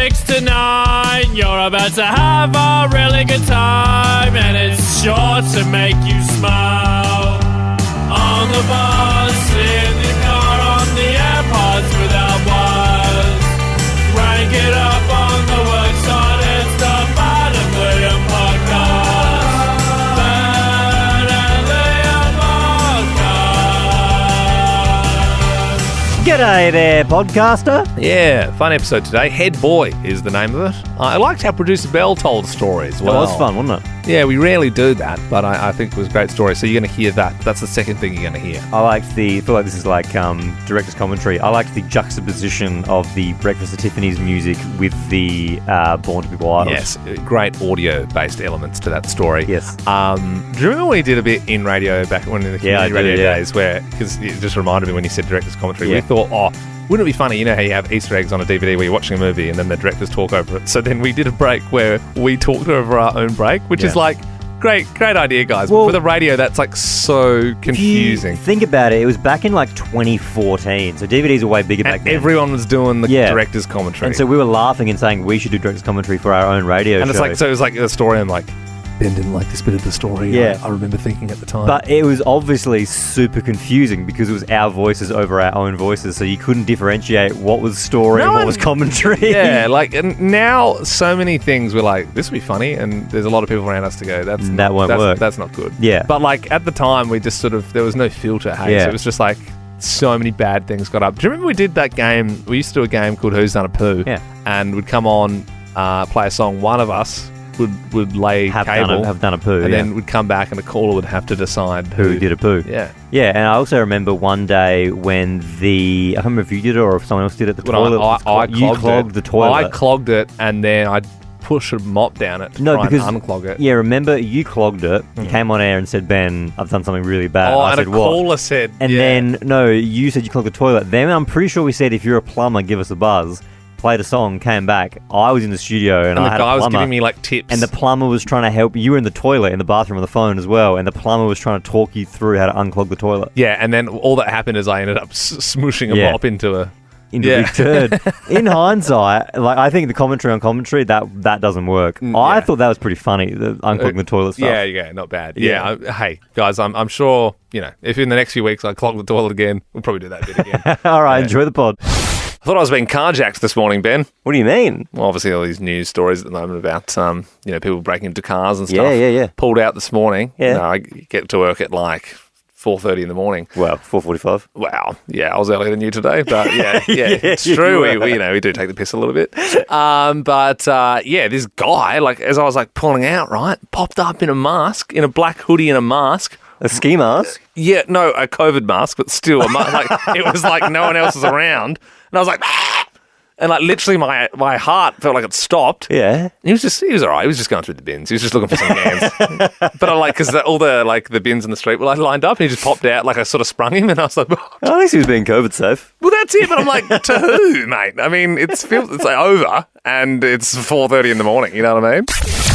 6 to 9. You're about to have a really good time, and it's sure to make you smile. On the bus, in the car, on the AirPods without wires. Rank it up on the works on it's the Bad and Liam podcast. Bad and Liam podcast. G'day there, podcaster. Yeah, fun episode today. Head Boy is the name of it. I liked how producer Belle told the story as well. That was fun, wasn't it? Yeah, we rarely do that, but I think it was a great story. So you're going to hear that. That's the second thing you're going to hear. I feel like this is like director's commentary. I liked the juxtaposition of the Breakfast at Tiffany's music with the Born to Be Wild. Yes, great audio-based elements to that story. Yes. Do you remember when he did a bit in radio back when in the community radio days where, because it just reminded me when you said director's commentary, we thought, wouldn't it be funny, you know how you have Easter eggs on a DVD where you're watching a movie and then the directors talk over it? So then we did a break where we talked over our own break, which is like, great idea, guys. Well, but with a radio, that's like so confusing. Think about it. It was back in like 2014, so DVDs were way bigger back then. Everyone was doing the director's commentary. And so we were laughing and saying we should do director's commentary for our own radio show. And it's like, so it was like a story, I'm like, Ben didn't like this bit of the story. Yeah. I remember thinking at the time. But it was obviously super confusing because it was our voices over our own voices, so you couldn't differentiate what was story and what was commentary. Yeah, like, and now so many things we're like, this would be funny, and there's a lot of people around us to go, that won't work. That's not good. Yeah. But like at the time, we just sort of, there was no filter, hey? Yeah. So it was just like, so many bad things got up. Do you remember we did that game? We used to do a game called Who's Done a Poo? Yeah. And we'd come on, play a song, one of us would lay cable. Have done a poo, and then we'd come back and the caller would have to decide who did a poo. Yeah. Yeah, and I also remember one day when I can't remember if you did it or if someone else did it, the toilet. You clogged the toilet. I clogged it and then I'd push a mop down it to try and unclog it. Yeah, remember you clogged it. You came on air and said, Ben, I've done something really bad. Oh, I and said, a caller said, and then, no, you said you clogged the toilet. Then I'm pretty sure we said, if you're a plumber, give us a buzz. Played a song, came back. I was in the studio and I had a plumber. the guy was giving me like tips. And the plumber was trying to help. You were in the toilet, in the bathroom on the phone as well, and the plumber was trying to talk you through how to unclog the toilet. Yeah, and then all that happened is I ended up smooshing a mop into a big turd. In hindsight, like I think the commentary on commentary, that doesn't work. I thought that was pretty funny, the unclogging the toilet stuff. Yeah, not bad. Yeah, hey, guys, I'm sure, if in the next few weeks I clog the toilet again, we'll probably do that bit again. All right, enjoy the pod. I thought I was being carjacked this morning, Ben. What do you mean? Well, obviously all these news stories at the moment about, people breaking into cars and stuff. Yeah. Pulled out this morning. Yeah. I get to work at like 4:30 in the morning. Well, 4:45. Wow. Yeah, I was earlier than you today, but yeah, it's true. We do take the piss a little bit. But this guy, like as I was like pulling out, right, popped up in a mask, in a black hoodie and a mask. A ski mask? Yeah, no, a COVID mask, but still a mask. Like it was like no one else was around. And I was like, ah! And like literally my heart felt like it stopped. Yeah. He was all right. He was just going through the bins. He was just looking for some cans. But I because all the bins in the street were like lined up and he just popped out, like I sort of sprung him and I was like, oh. At least he was being COVID safe. Well, that's it. But I'm like, to who, mate? I mean, it's like over and it's 4:30 in the morning. You know what I mean?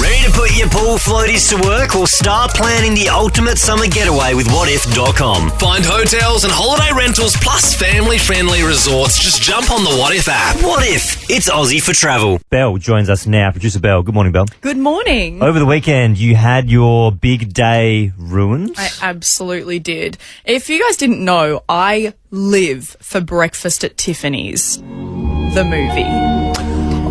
Ready to put your pool floaties to work? Well, start planning the ultimate summer getaway with whatif.com. Find hotels and holiday rentals plus family-friendly resorts. Just jump on the What If app. What If? It's Aussie for travel. Belle joins us now. Producer Belle. Good morning, Belle. Good morning. Over the weekend, you had your big day ruined. I absolutely did. If you guys didn't know, I live for Breakfast at Tiffany's, the movie.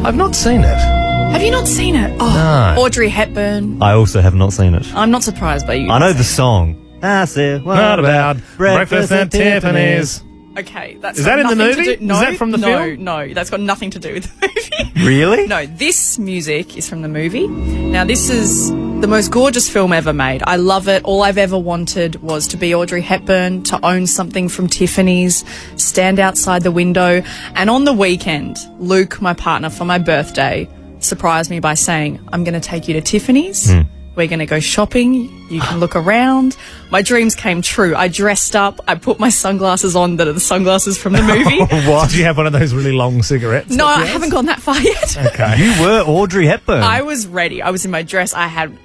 I've not seen it. Have you not seen it? No. Audrey Hepburn. I also have not seen it. I'm not surprised by you. I know the song. I said, what about Breakfast at Tiffany's? Okay, that's is that in the movie? No, is that from the film? No, that's got nothing to do with the movie. Really? No, this music is from the movie. Now, this is the most gorgeous film ever made. I love it. All I've ever wanted was to be Audrey Hepburn, to own something from Tiffany's, stand outside the window. And on the weekend, Luke, my partner, for my birthday, surprised me by saying, I'm going to take you to Tiffany's. We're going to go shopping. You can look around. My dreams came true. I dressed up. I put my sunglasses on that are the sunglasses from the movie. What? Did you have one of those really long cigarettes? No, I haven't gone that far yet. Okay. You were Audrey Hepburn. I was ready. I was in my dress. I had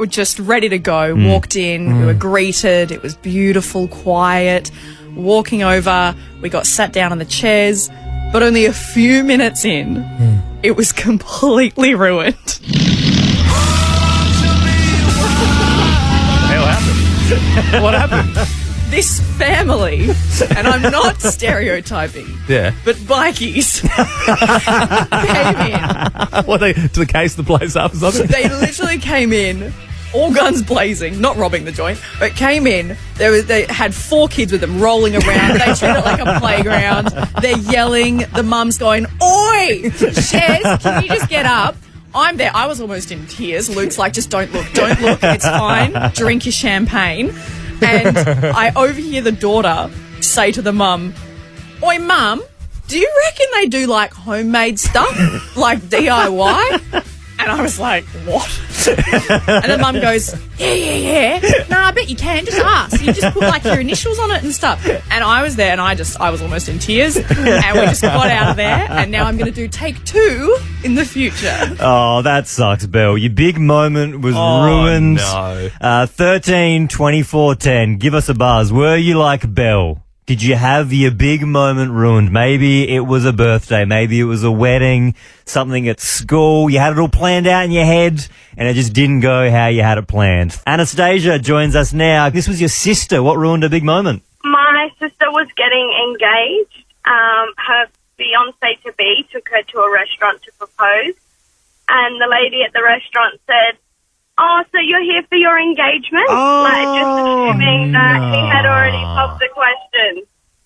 just ready to go. Walked in. We were greeted. It was beautiful, quiet. Walking over. We got sat down on the chairs. But only a few minutes in, it was completely ruined. Hell happened? What happened? This family, and I'm not stereotyping, Yeah. but bikies came in. What, they to the case the place up or something? They literally came in, all guns blazing, not robbing the joint, but came in. They had 4 kids with them rolling around. They treat it like a playground. They're yelling. The mum's going, "Oi, Shez, can you just get up?" I'm there. I was almost in tears. Luke's like, "Just don't look. It's fine. Drink your champagne." And I overhear the daughter say to the mum, "Oi, mum, do you reckon they do like homemade stuff, like DIY?" And I was like, "What?" And the mum goes, Yeah. No, I bet you can. Just ask. You just put like your initials on it and stuff. And I was there and I was almost in tears. And we just got out of there. And now I'm going to do take 2 in the future. Oh, that sucks, Belle. Your big moment was ruined. No. 13-24-10. Give us a buzz. Were you like Belle? Did you have your big moment ruined? Maybe it was a birthday. Maybe it was a wedding, something at school. You had it all planned out in your head and it just didn't go how you had it planned. Anastasia joins us now. This was your sister. What ruined a big moment? My sister was getting engaged. Her fiancé-to-be took her to a restaurant to propose. And the lady at the restaurant said, "Oh, so you're here for your engagement?" Like, just assuming that he had already popped the question.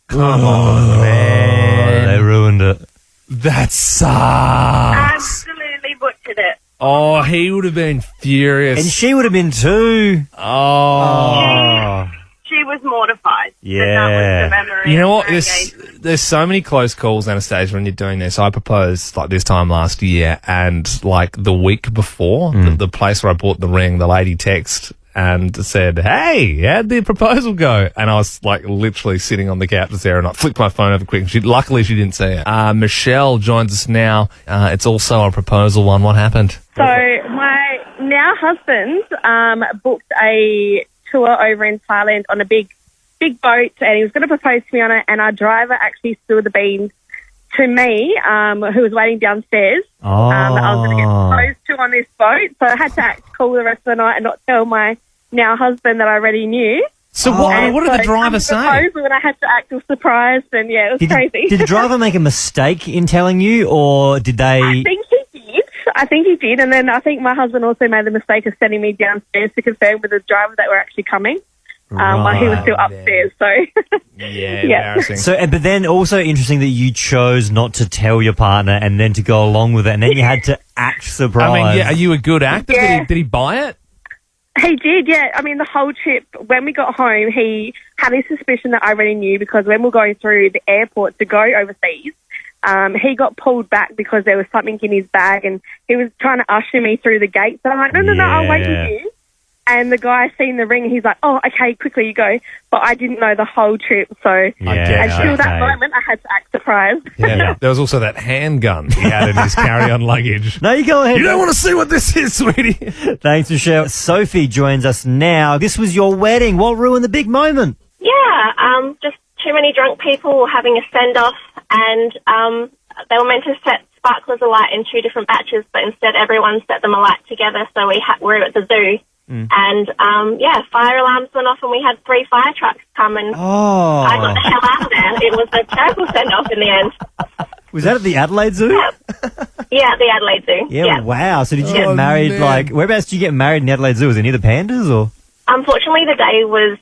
Come on, man. They ruined it. That sucks. Absolutely butchered it. Oh, he would have been furious. And she would have been too. Oh. She was mortified. Yeah. That was the memory. You know of what? her engagement. There's so many close calls, Anastasia, when you're doing this. I proposed like this time last year, and like the week before, the place where I bought the ring, the lady texted and said, "Hey, how'd the proposal go?" And I was like literally sitting on the couch there, and I flicked my phone over quick. Luckily, she didn't see it. Michelle joins us now. It's also a proposal one. What happened? So my now husband booked a tour over in Thailand on a big boat, and he was going to propose to me on it, and our driver actually spilled the beans to me, who was waiting downstairs, that I was going to get proposed to on this boat. So I had to act cool the rest of the night and not tell my now husband that I already knew. So what did the driver say? And I had to act all surprised, and yeah, it was crazy. Did the driver make a mistake in telling you, or did they... I think he did, and then I think my husband also made the mistake of sending me downstairs to confirm with the driver that we're actually coming. While he was still upstairs, so yeah, embarrassing. So, but then also interesting that you chose not to tell your partner and then to go along with it, and then you had to act surprised. I mean, yeah, are you a good actor? Yeah. Did he buy it? He did, yeah. I mean, the whole trip, when we got home, he had this suspicion that I already knew, because when we were going through the airport to go overseas, he got pulled back because there was something in his bag, and he was trying to usher me through the gate. So I'm like, no, I'll wait with you. And the guy seen the ring, and he's like, "Oh, okay, quickly you go." But I didn't know the whole trip, so until that moment, I had to act surprised. Yeah, there was also that handgun he had in his carry-on luggage. No, you go ahead. You don't want to see what this is, sweetie. Thanks, Michelle. Sophie joins us now. This was your wedding. What ruined the big moment? Yeah, just too many drunk people having a send-off, and they were meant to set sparklers alight in 2 different batches, but instead everyone set them alight together, so we were at the zoo. And, fire alarms went off and we had 3 fire trucks come, and I got the hell out of there. It was a terrible send-off in the end. Was that at the Adelaide Zoo? Yeah, the Adelaide Zoo. Yeah, wow. So did you get married, whereabouts did you get married in the Adelaide Zoo? Was it near the pandas, or? Unfortunately, the day was,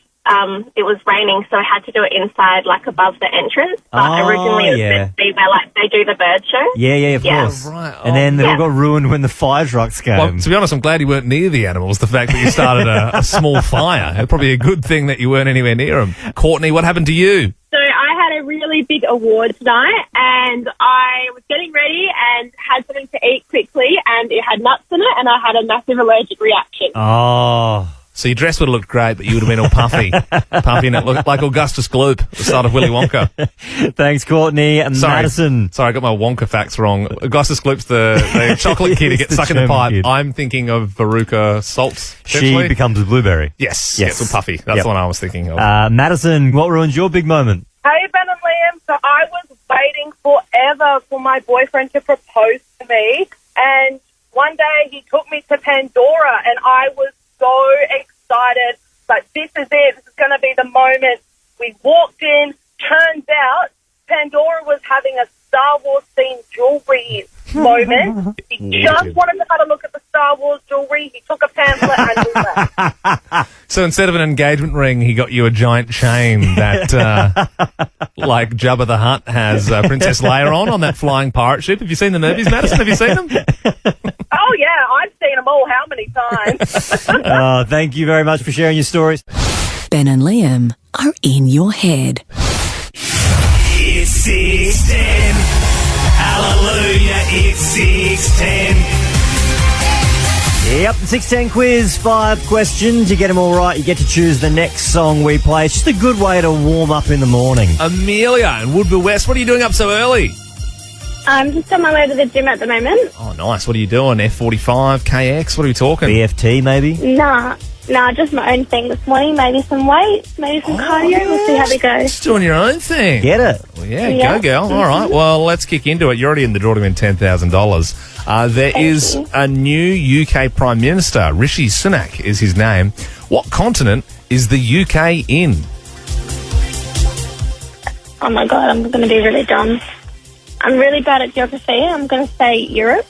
it was raining, so I had to do it inside, like above the entrance. But originally it was meant to be where, like, they do the bird show. Yeah, of course. Right. And then it all got ruined when the fire trucks came. Well, to be honest, I'm glad you weren't near the animals. The fact that you started a small fire. It's probably a good thing that you weren't anywhere near them. Courtney, what happened to you? So I had a really big awards night, and I was getting ready and had something to eat quickly, and it had nuts in it, and I had a massive allergic reaction. Oh. So your dress would have looked great, but you would have been all puffy. And it looked like Augustus Gloop, the start of Willy Wonka. Thanks, Courtney. Madison. Sorry, I got my Wonka facts wrong. Augustus Gloop's the chocolate kid who gets stuck in the pipe. Kid. I'm thinking of Veruca Salt. She becomes a blueberry. Yes, all puffy. That's the one I was thinking of. Madison, what ruined your big moment? Hey, Ben and Liam. So I was waiting forever my boyfriend to propose to me. And one day he took me to Pandora, and I was so excited. But this is it. This is going to be the moment. We walked in. Turns out Pandora was having a Star Wars themed jewelry moment. He just wanted to have a look at the Star Wars jewelry. He took a pamphlet and did that. So instead of an engagement ring, he got you a giant chain that, like Jabba the Hutt has Princess Leia on that flying pirate ship. Have you seen the movies, Madison? Have you seen them? Oh, yeah. I've seen them all. How many times? Thank you very much for sharing your stories. Ben and Liam are in your head. It's 610. Hallelujah, it's 610. Yep, 610 quiz, 5 questions. You get them all right, you get to choose the next song we play. It's just a good way to warm up in the morning. Amelia in Woodville West, what are you doing up so early? I'm just on my way to the gym at the moment. Oh, nice. What are you doing? F45, KX? What are we talking? BFT, maybe? Nah, just my own thing this morning. Maybe some weights, maybe some cardio. We'll see how we go. Just doing your own thing. Get it? Well, yeah, go, girl. All right, well, let's kick into it. You're already in the draw to win $10,000. There is a new UK Prime Minister. Rishi Sunak is his name. What continent is the UK in? Oh my God, I'm going to be really dumb. I'm really bad at geography. I'm going to say Europe.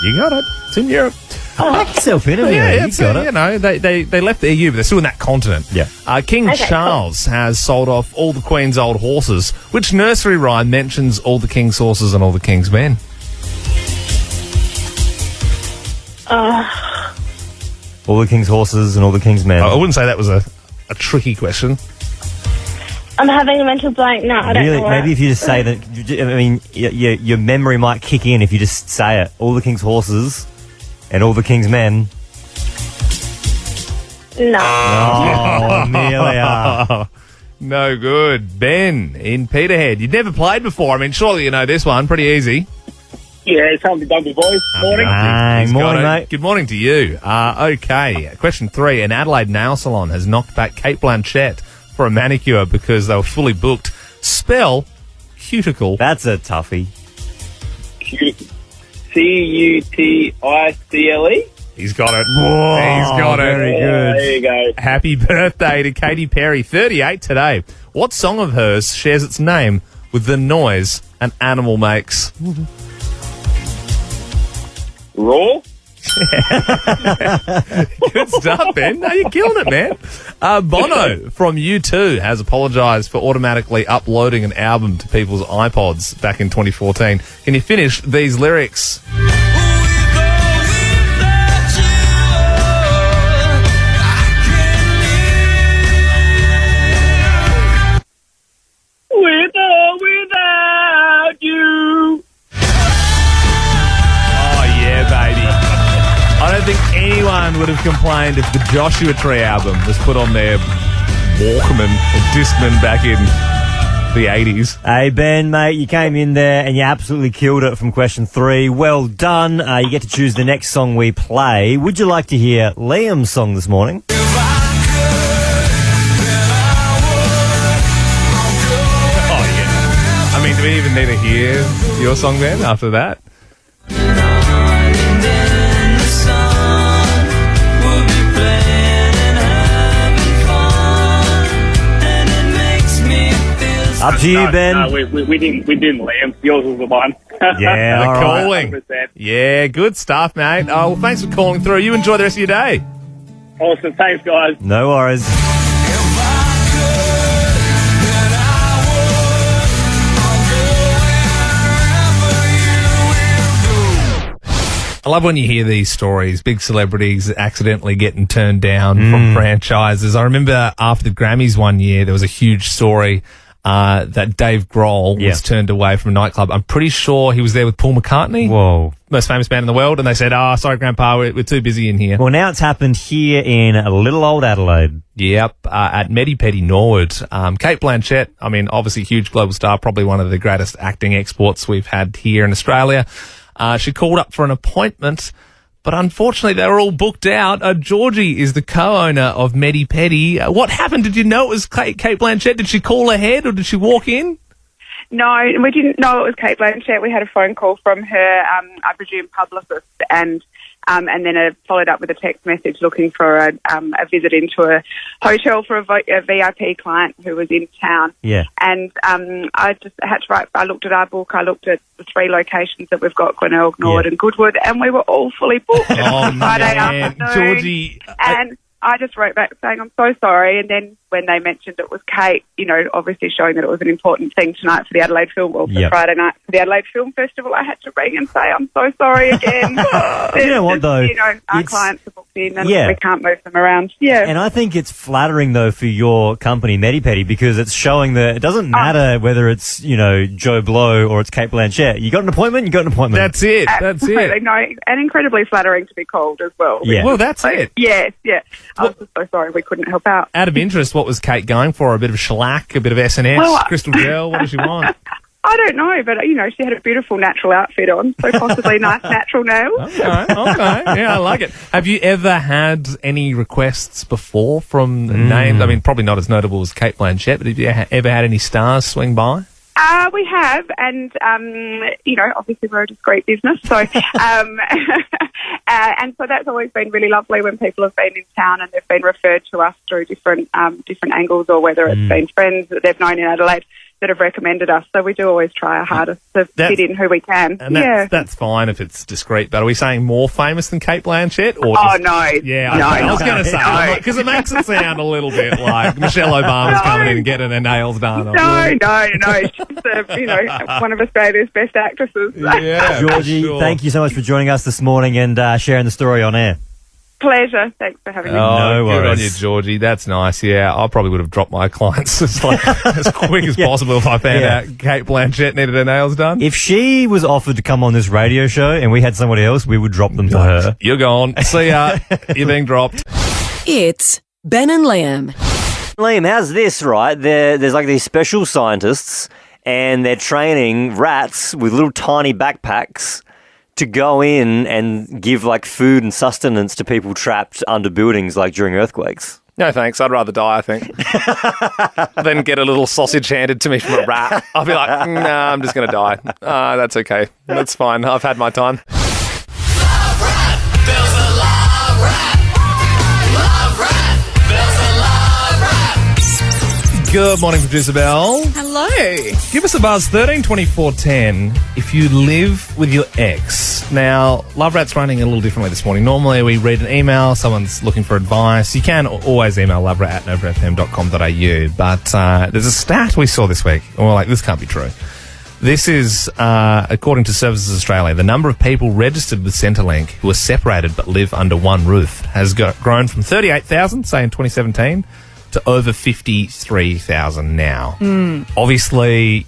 You got it. It's in Europe. Back yourself in, Amelia. Yeah, You got it. You know, they left the EU, but they're still in that continent. Yeah. King Okay, Charles has sold off all the Queen's old horses. Which nursery rhyme mentions all the King's horses and all the King's men? All the King's horses and all the King's men. I wouldn't say that was a tricky question. I'm having a mental blank. No, I don't Really? know. Maybe if you just say that, I mean, your memory might kick in if you just say it. All the King's horses and all the King's men. No. Oh, Amelia. No good. Ben in Peterhead. You'd never played before. I mean, surely you know this one. Pretty easy. Yeah, it's Humpty Dumpty, boys. Morning. Bang. He's got Morning, it. mate. Good morning to you. Okay, question 3. An Adelaide nail salon has knocked back Cate Blanchett for a manicure because they were fully booked. Spell cuticle. That's a toughie. Cuticle. He's got it. Whoa, he's got it. Very good. There you go. Happy birthday to Katy Perry, 38 today. What song of hers shares its name with the noise an animal makes? Raw. Good stuff, Ben. No, you're killing it, man. Bono from U2 has apologised for automatically uploading an album to people's iPods back in 2014. Can you finish these lyrics? With or without you. Oh, yeah, baby. I don't think anyone would have complained if the Joshua Tree album was put on their Walkman or Discman back in the 80s. Hey, Ben, mate, you came in there and you absolutely killed it from question 3. Well done. You get to choose the next song we play. Would you like to hear Liam's song this morning? Oh, yeah. I mean, do we even need to hear your song then after that? Up to you, Ben. No, we didn't, Liam. Yours was the one. Yeah, all right. Calling. 100%. Yeah, good stuff, mate. Oh, well, thanks for calling through. You enjoy the rest of your day. Awesome. Thanks, guys. No worries. I love when you hear these stories, big celebrities accidentally getting turned down from franchises. I remember after the Grammys one year, there was a huge story that Dave Grohl was turned away from a nightclub. I'm pretty sure he was there with Paul McCartney. Whoa. Most famous band in the world. And they said, sorry, Grandpa, we're too busy in here. Well, now it's happened here in a little old Adelaide. Yep, at Medi Pedi Norwood. Cate Blanchett, I mean, obviously huge global star, probably one of the greatest acting exports we've had here in Australia. She called up for an appointment, but unfortunately they were all booked out. Georgie is the co-owner of Medi Pedi. What happened? Did you know it was Cate Blanchett? Did she call ahead or did she walk in? No, we didn't know it was Cate Blanchett. We had a phone call from her, I presume, publicist, and then followed up with a text message looking for a visit into a hotel for a VIP client who was in town. Yeah. And I just had to write. I looked at our book. I looked at the 3 locations that we've got: Glenelg, Norwood, and Goodwood, and we were all fully booked. Oh, Friday man. afternoon. Georgie. And I just wrote back saying, I'm so sorry. And then when they mentioned it was Kate, obviously showing that it was an important thing tonight for the Adelaide Friday night for the Adelaide Film Festival, I had to ring and say, I'm so sorry again. You know what, though? Our clients are booked in and we can't move them around. Yeah. And I think it's flattering, though, for your company, Medipedi, because it's showing that it doesn't matter whether it's, Joe Blow or it's Cate Blanchett. You got an appointment, That's it. Absolutely. No, and incredibly flattering to be called as well. Yeah. Well, that's it. Yes, yeah. I was just so sorry we couldn't help out. Out of interest, what was Kate going for? A bit of shellac, a bit of S&S, crystal gel? What does she want? I don't know, but, she had a beautiful natural outfit on, so possibly nice natural nails. Okay. Yeah, I like it. Have you ever had any requests before from names? I mean, probably not as notable as Cate Blanchett, but have you ever had any stars swing by? We have, and, obviously we're a discreet business, so, and so that's always been really lovely when people have been in town and they've been referred to us through different angles, or whether it's been friends that they've known in Adelaide that have recommended us. So we do always try our hardest to fit in who we can. And that's fine if it's discreet, but are we saying more famous than Cate Blanchett? Or no. Yeah, no, I was going to say, because it makes it sound a little bit like Michelle Obama's coming in and getting her nails done. No. She's one of Australia's best actresses. Yeah, Georgie, thank you so much for joining us this morning and sharing the story on air. Pleasure. Thanks for having me. No worries. Good on you, Georgie. That's nice. Yeah, I probably would have dropped my clients as quick as possible if I found out Cate Blanchett needed her nails done. If she was offered to come on this radio show and we had somebody else, we would drop them to her. You're gone. See ya. You're being dropped. It's Ben and Liam. Liam, how's this, right? There's like these special scientists and they're training rats with little tiny backpacks to go in and give like food and sustenance to people trapped under buildings like during earthquakes. No thanks, I'd rather die, I think. Then get a little sausage handed to me from a rat. I'll be like, nah, I'm just going to die. That's okay. That's fine. I've had my time. Love rap, Bell's a love rap. Love rap, Bell's a love rap. Good morning, producer Belle. Hello. Give us a buzz, 13 24 10, if you live with your ex. Now, Love Rat's running a little differently this morning. Normally, we read an email, someone's looking for advice. You can always email loverat@novafm.com.au, but there's a stat we saw this week, and we're like, this can't be true. This is, according to Services Australia, the number of people registered with Centrelink who are separated but live under one roof has grown from 38,000, say in 2017, to over 53,000 now. Obviously,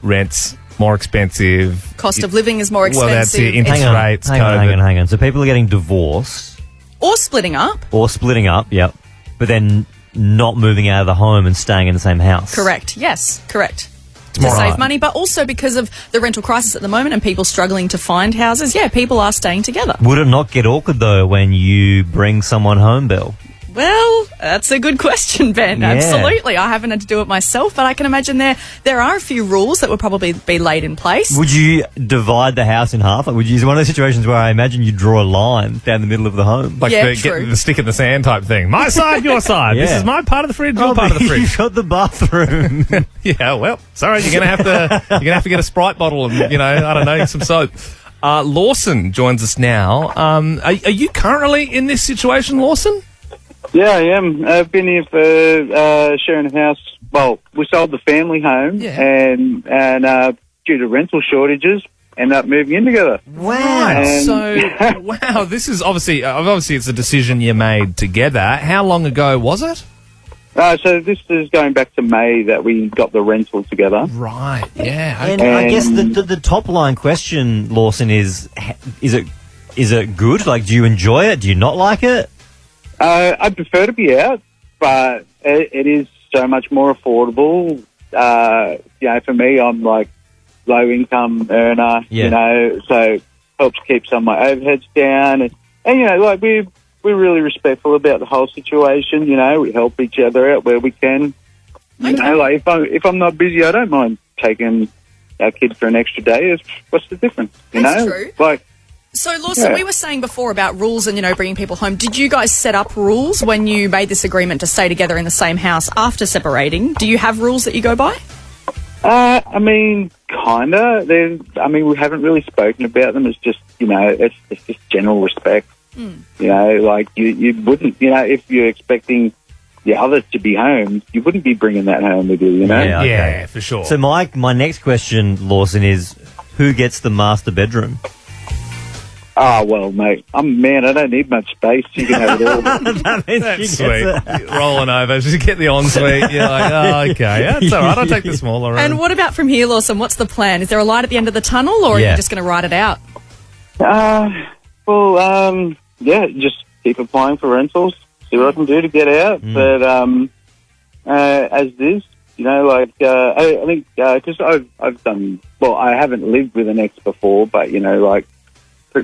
rent's more expensive. Cost of living is more expensive. Well, that's it. Interest rates, hang on. So people are getting divorced. Or splitting up. Yep. But then not moving out of the home and staying in the same house. Correct. Yes, correct. To save money, but also because of the rental crisis at the moment and people struggling to find houses, people are staying together. Would it not get awkward, though, when you bring someone home, Belle? Well, that's a good question, Ben. Yeah. Absolutely. I haven't had to do it myself, but I can imagine there are a few rules that would probably be laid in place. Would you divide the house in half? Like, would you use one of those situations where I imagine you draw a line down the middle of the home? Like true. the stick in the sand type thing. My side, your side. This is my part of the fridge, your part of the fridge. You've got the bathroom. Yeah, well, sorry, you're gonna have to get a Sprite bottle and I don't know, some soap. Lawson joins us now. Are you currently in this situation, Lawson? Yeah, I am. I've been here for sharing a house. Well, we sold the family home, and due to rental shortages, ended up moving in together. Wow! Wow, this is obviously it's a decision you made together. How long ago was it? So this is going back to May that we got the rental together. Right. Yeah. Okay. And I guess the top line question, Lawson, is it good? Like, do you enjoy it? Do you not like it? I prefer to be out, but it is so much more affordable. For me, I'm like low income earner, so helps keep some of my overheads down. And we're really respectful about the whole situation. We help each other out where we can. Okay. If I'm not busy, I don't mind taking our kids for an extra day, what's the difference? That's true. Like, so, Lawson, we were saying before about rules and, bringing people home. Did you guys set up rules when you made this agreement to stay together in the same house after separating? Do you have rules that you go by? I mean, kind of. We haven't really spoken about them. It's just, it's just general respect. Like you wouldn't, if you're expecting the others to be home, you wouldn't be bringing that home with you, Yeah, okay. Yeah, for sure. So my next question, Lawson, is who gets the master bedroom? Oh, well, mate, I don't need much space. You can have it all. That's sweet. Rolling over. Just get the ensuite. You're like, oh, okay. That's all right. I'll take the smaller room. And what about from here, Lawson? What's the plan? Is there a light at the end of the tunnel, or are you just going to ride it out? Just keep applying for rentals, see what I can do to get out. But as this, I think because I've done, well, I haven't lived with an ex before, but,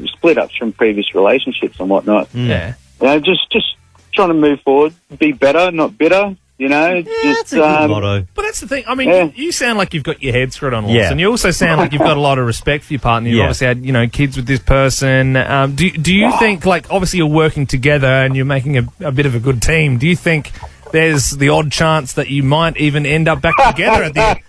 split ups from previous relationships and whatnot. Yeah. Just trying to move forward, be better, not bitter. That's a good motto. But that's the thing. I mean, you sound like you've got your head screwed on, Lawson. Yeah. You also sound like you've got a lot of respect for your partner. You obviously had, kids with this person. Do you think, obviously you're working together and you're making a bit of a good team. Do you think there's the odd chance that you might even end up back together at the end?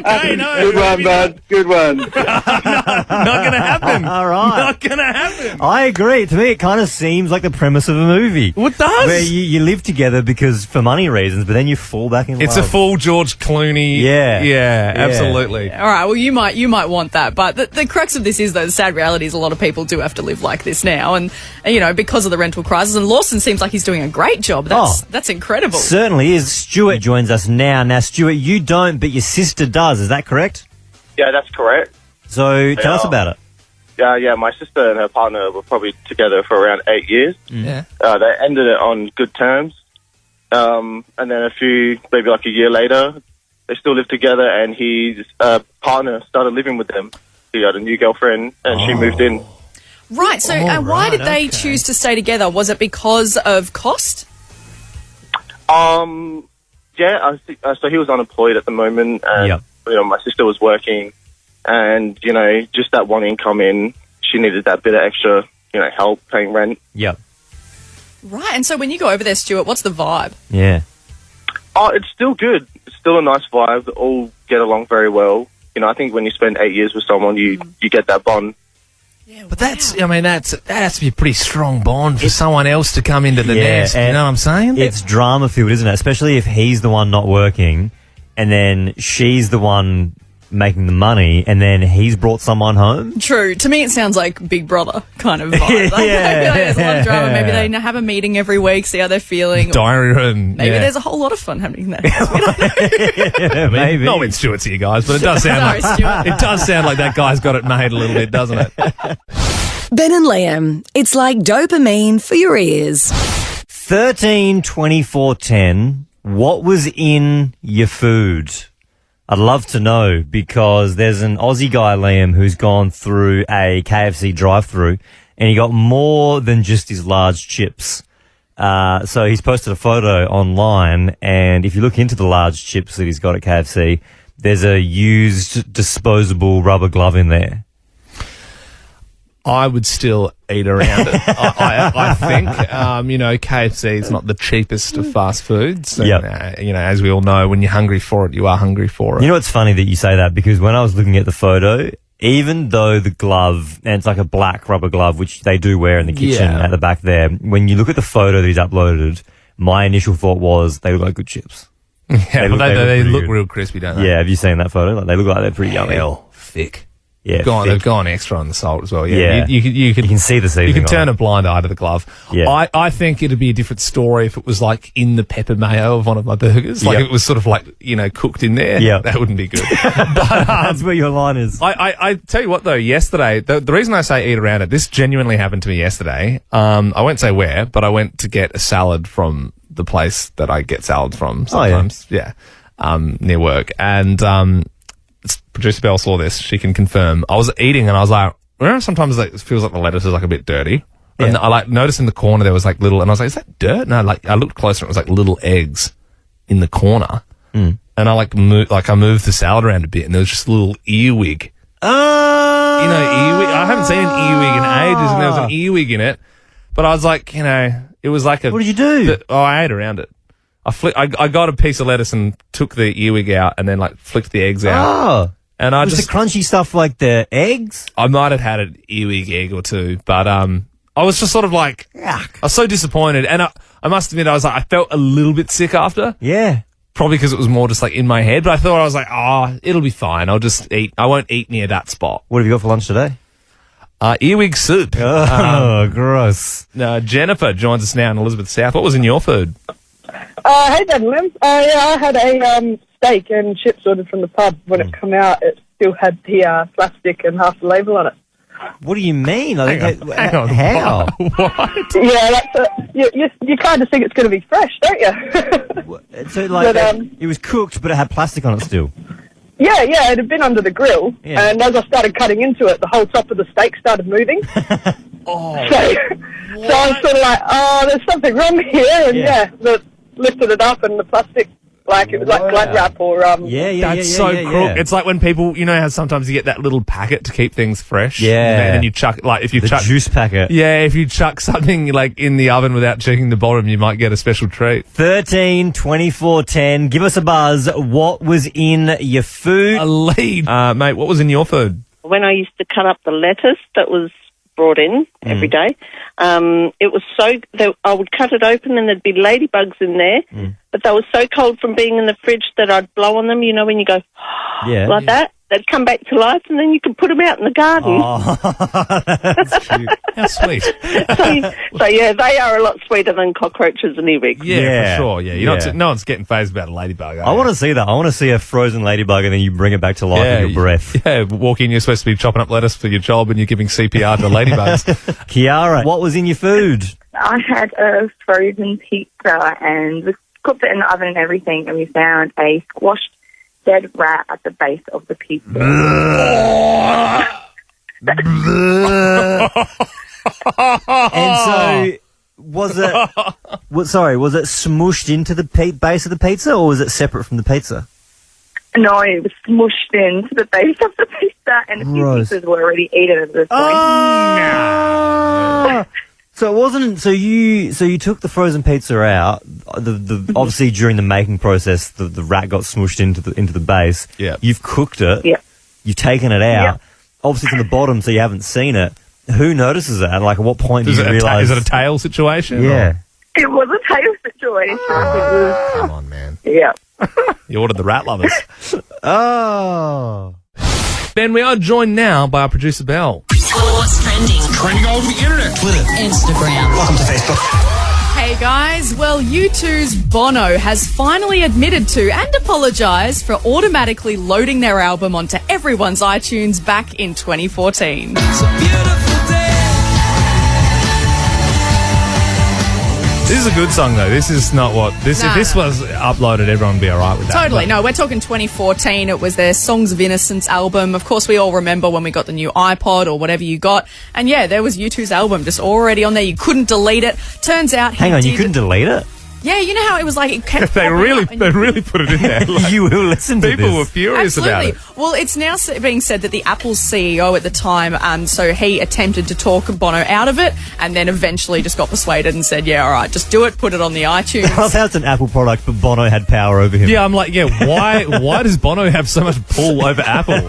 Okay, no. Good one, bud. Good one. Not going to happen. All right. Not going to happen. I agree. To me, it kind of seems like the premise of a movie. Well, it does. Where you live together because for money reasons, but then you fall back in love. It's a full George Clooney. Yeah. Absolutely. All right, well, you might want that, but the crux of this is, though, the sad reality is a lot of people do have to live like this now, and because of the rental crisis, and Lawson seems like he's doing a great job. That's incredible. Certainly is. Stuart joins us now. Now, Stuart, you don't, but your sister does. Is that correct? Yeah, that's correct. So tell us about it. Yeah, my sister and her partner were probably together for around 8 years. Yeah. They ended it on good terms. And then maybe like a year later, they still lived together, and his partner started living with them. He had a new girlfriend, and she moved in. Right, so why did they choose to stay together? Was it because of cost? I think, so he was unemployed at the moment, and my sister was working, and just that one income in, she needed that bit of extra, help paying rent. Yep. Right, and so when you go over there, Stuart, what's the vibe? Yeah. Oh, it's still good. It's still a nice vibe. They all get along very well. I think when you spend 8 years with someone, you get that bond. Yeah, But that has to be a pretty strong bond for someone else to come into the nest. You know what I'm saying? It's drama filled, isn't it? Especially if he's the one not working and then she's the one making the money and then he's brought someone home. True. To me, it sounds like Big Brother kind of vibe. There's a lot of drama. Maybe they have a meeting every week, see how they're feeling. Diary room. Maybe there's a whole lot of fun happening there. Maybe. Not with Stuart's here, guys, but it does sound like that guy's got it made a little bit, doesn't it? Ben and Liam, it's like dopamine for your ears. 13-24-10, what was in your food? I'd love to know because there's an Aussie guy, Liam, who's gone through a KFC drive-through and he got more than just his large chips. So he's posted a photo online, and if you look into the large chips that he's got at KFC, there's a used disposable rubber glove in there. I would still eat around it. I think, KFC is not the cheapest of fast foods. And, as we all know, when you're hungry for it, you are hungry for it. You know, it's funny that you say that because when I was looking at the photo, even though the glove, and it's like a black rubber glove, which they do wear in the kitchen at the back there, when you look at the photo that he's uploaded, my initial thought was they look like good chips. Yeah, they look real crispy, don't they? Yeah, have you seen that photo? Like, they look like they're pretty yummy. Thick. Yeah, they've gone extra on the salt as well. Yeah. You can see the seasoning. You can turn a blind eye to the glove. Yeah. I think it'd be a different story if it was like in the pepper mayo of one of my burgers. Like if it was sort of like, cooked in there. Yeah. That wouldn't be good. But that's where your line is. I tell you what though, yesterday, the reason I say eat around it, this genuinely happened to me yesterday. I won't say where, but I went to get a salad from the place that I get salads from sometimes. Near work. And, producer Belle saw this. She can confirm. I was eating and I was like, sometimes it feels like the lettuce is like a bit dirty. Yeah. And I noticed in the corner there was like little, and I was like, is that dirt? No, I looked closer and it was like little eggs in the corner. And and I I moved the salad around a bit, and there was just a little earwig. Oh, Earwig. I haven't seen an earwig in ages, and there was an earwig in it. But I was like, it was like a. What did you do? I ate around it. I got a piece of lettuce and took the earwig out, and then flicked the eggs out. Oh, and I was the crunchy stuff like the eggs? I might have had an earwig egg or two, but I was just sort of like, yuck. I was so disappointed, and I must admit, I felt a little bit sick after. Yeah. Probably because it was more just in my head, but I was like, it'll be fine. I'll just eat. I won't eat near that spot. What have you got for lunch today? Earwig soup. Oh, gross. Jennifer joins us now in Elizabeth South. What was in your food? Hey, Dad and Lim. I had a steak and chips ordered from the pub. When it come out, it still had the plastic and half the label on it. What do you mean? Hang on. How? What? Yeah, you kind of think it's going to be fresh, don't you? So, But, it was cooked, but it had plastic on it still. Yeah, it had been under the grill, and as I started cutting into it, the whole top of the steak started moving. So I was sort of like, there's something wrong here, and lifted it up, and the plastic, it was like Glad wrap or That's so cruel. Yeah. It's like when people, how sometimes you get that little packet to keep things fresh. Yeah. And then you chuck, if you the chuck juice packet. Yeah, if you chuck something in the oven without checking the bottom, you might get a special treat. 13 24 10. Give us a buzz. What was in your food? A lead. Mate, what was in your food? When I used to cut up the lettuce that was brought in every day, it was I would cut it open and there'd be ladybugs in there, but they were so cold from being in the fridge that I'd blow on them, when you go like that. They'd come back to life, and then you could put them out in the garden. Oh, that's cute. How sweet. So they are a lot sweeter than cockroaches and earwigs. Yeah, for sure. Yeah, no one's getting phased about a ladybug. I want to see that. I want to see a frozen ladybug and then you bring it back to life with your breath. Yeah, walk in, you're supposed to be chopping up lettuce for your job and you're giving CPR to ladybugs. Kiara, what was in your food? I had a frozen pizza and we cooked it in the oven and everything, and we found a squashed dead rat at the base of the pizza. And so, was it smooshed into the base of the pizza, or was it separate from the pizza? No, it was smooshed into the base of the pizza, and a few pieces were already eaten at this point. So it wasn't. So you took the frozen pizza out. Obviously during the making process, the rat got smooshed into the base. Yeah. You've cooked it. Yeah. You've taken it out. Obviously from the bottom, so you haven't seen it. Who notices it? At what point do you realise? Is it a tail situation? Yeah. It was a tail situation. Come on, man. Yeah. You ordered the rat lovers. Oh. Ben, we are joined now by our producer, Belle. What's trending? Trending all over the internet. Twitter. Instagram. Welcome to Facebook. Hey guys, well, U2's Bono has finally admitted to and apologised for automatically loading their album onto everyone's iTunes back in 2014. This is a good song, though. This is not what... If this was uploaded, everyone would be all right with that. Totally. No, we're talking 2014. It was their Songs of Innocence album. Of course, we all remember when we got the new iPod or whatever you got. And yeah, there was U2's album just already on there. You couldn't delete it. Turns out Hang on, you couldn't delete it? Yeah, you know how it was it kept they really put it in there. You will listen to people this. were furious about it. Well, it's now being said that the Apple's CEO at the time, so he attempted to talk Bono out of it, and then eventually just got persuaded and said, yeah, all right, just do it, put it on the iTunes. I thought it's an Apple product, but Bono had power over him. Yeah, I'm like, why does Bono have so much pull over Apple?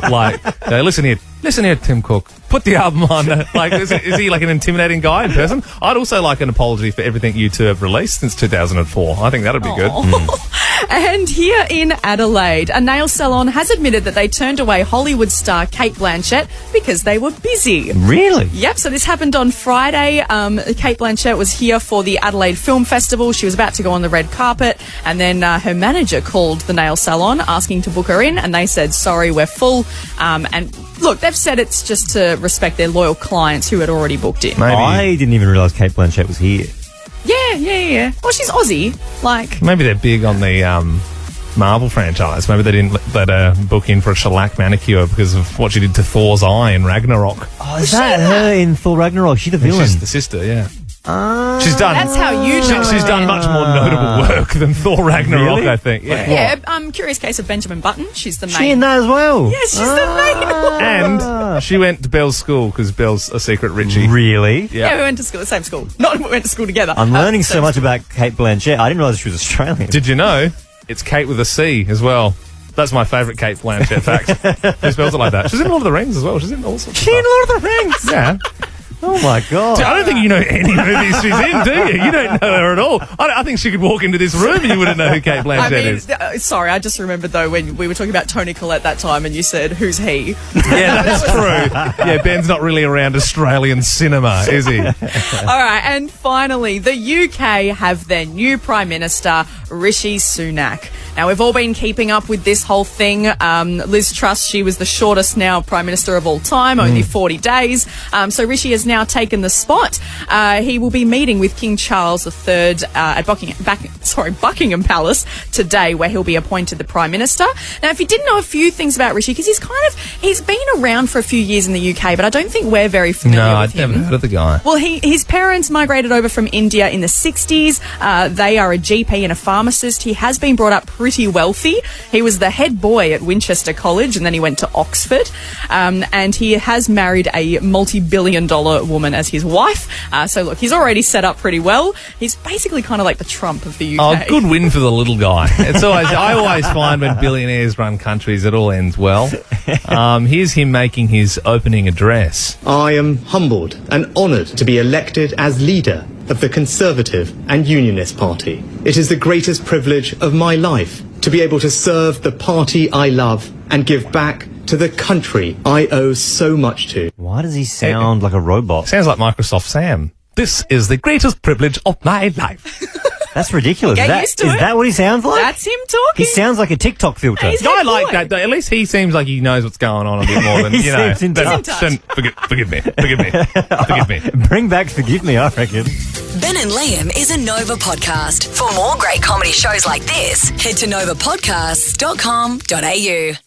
Listen here, Tim Cook. Put the album on. Is he an intimidating guy in person? I'd also like an apology for everything U2 have released since 2004. I think that'd be good. And here in Adelaide, a nail salon has admitted that they turned away Hollywood star Cate Blanchett because they were busy. Really? Yep, so this happened on Friday. Cate Blanchett was here for the Adelaide Film Festival. She was about to go on the red carpet, and then her manager called the nail salon asking to book her in, and they said, sorry, we're full. And look, they've said it's just to respect their loyal clients who had already booked in. Maybe. I didn't even realise Cate Blanchett was here. Yeah. Well, she's Aussie. Maybe they're big on the Marvel franchise. Maybe they didn't let her book in for a shellac manicure because of what she did to Thor's eye in Ragnarok. Oh, is that her in Thor Ragnarok? She's the villain. She's the sister, yeah. She's done. That's how you know. She's done much more notable work than Thor Ragnarok, Really? I think. Yeah. Yeah, Curious Case of Benjamin Button. She's the main. She in that as well. Yeah, she's the main one. And she went to Belle's school because Belle's a secret Richie. Really? Yeah, we went to school, the same school. Not we went to school together. I'm learning so same much school. about Cate Blanchett. I didn't realise she was Australian. Did you know it's Kate with a C as well? That's my favourite Cate Blanchett fact. Who spells it like that? She's in Lord of the Rings as well. She's in all sorts of She in stuff. Lord of the Rings? Yeah. Oh my God. I don't think you know any movies she's in, do you? You don't know her at all. I think she could walk into this room and you wouldn't know who Cate Blanchett is. Sorry, I just remembered though when we were talking about Tony Collette that time and you said, who's he? Yeah, that's true. Yeah, Ben's not really around Australian cinema, is he? All right, and finally, the UK have their new Prime Minister, Rishi Sunak. Now, we've all been keeping up with this whole thing. Liz Truss, she was the shortest now Prime Minister of all time, only 40 days. So Rishi has now taken the spot. He will be meeting with King Charles III at Buckingham Palace today, where he'll be appointed the Prime Minister. Now, if you didn't know a few things about Rishi, because he's been around for a few years in the UK, but I don't think we're very familiar with him. I'd never heard of the guy. Well, his parents migrated over from India in the 60s. They are a GP and a pharmacist. He has been brought up pretty wealthy. He was the head boy at Winchester College and then he went to Oxford. And he has married a multi-billion-dollar woman as his wife. So, look, he's already set up pretty well. He's basically kind of like the Trump of the UK. Oh, good win for the little guy. I always find when billionaires run countries, it all ends well. Here's him making his opening address. I am humbled and honoured to be elected as leader of the Conservative and Unionist Party. It is the greatest privilege of my life to be able to serve the party I love and give back to the country I owe so much to. Why does he sound like a robot? Sounds like Microsoft Sam. This is the greatest privilege of my life. That's ridiculous. Get Is used to is it. that what he sounds like? That's him talking. He sounds like a TikTok filter. He's I head like boy. that, though. At least he seems like he knows what's going on a bit more than, He you know. seems in touch. Forgive me. Forgive me. Bring back Forgive Me, I reckon. Ben and Liam is a Nova podcast. For more great comedy shows like this, head to novapodcasts.com.au.